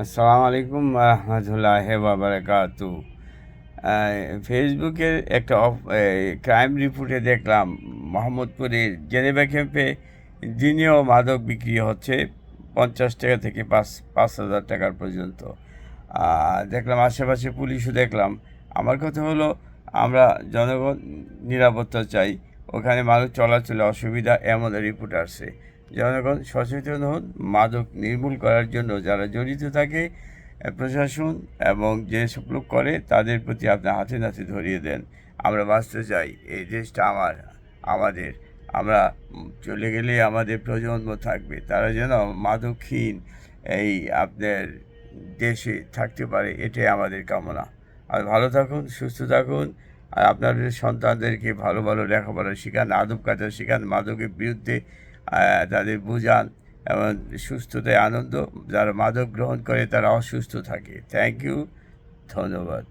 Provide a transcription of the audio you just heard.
আসসালামু আলাইকুম রহমতুল্লাহ বাবরকাতু। ফেসবুকের একটা ক্রাইম রিপোর্টে দেখলাম মোহাম্মদপুরের জেনেভা ক্যাম্পে দিনেও মাদক বিক্রি হচ্ছে 50 টাকা থেকে 5,000 টাকার পর্যন্ত। দেখলাম আশেপাশে পুলিশও দেখলাম। আমার কথা হলো, আমরা জনগণ নিরাপত্তা চাই, ওখানে মানুষ চলাচলে অসুবিধা এমন রিপোর্ট আসছে। জনগণ সচেতন হন, মাদক নির্মূল করার জন্য যারা জড়িত থাকে প্রশাসন এবং যেসব লোক করে তাদের প্রতি আপনার হাতে নাতে ধরিয়ে দেন। আমরা বাঁচতে চাই, এই দেশটা আমাদের। আমরা চলে গেলে আমাদের প্রজন্ম থাকবে, তারা যেন মাদকহীন এই আপনার দেশে থাকতে পারে, এটাই আমাদের কামনা। আর ভালো থাকুন, সুস্থ থাকুন, আর আপনাদের সন্তানদেরকে ভালো ভালো লেখাপড়া শেখান, আদব কায়দা শেখান, মাদকের বিরুদ্ধে তাদের বোঝান এবং সুস্থতায় আনন্দ। যারা মাদক গ্রহণ করে তারা অসুস্থ থাকে। থ্যাংক ইউ, ধন্যবাদ।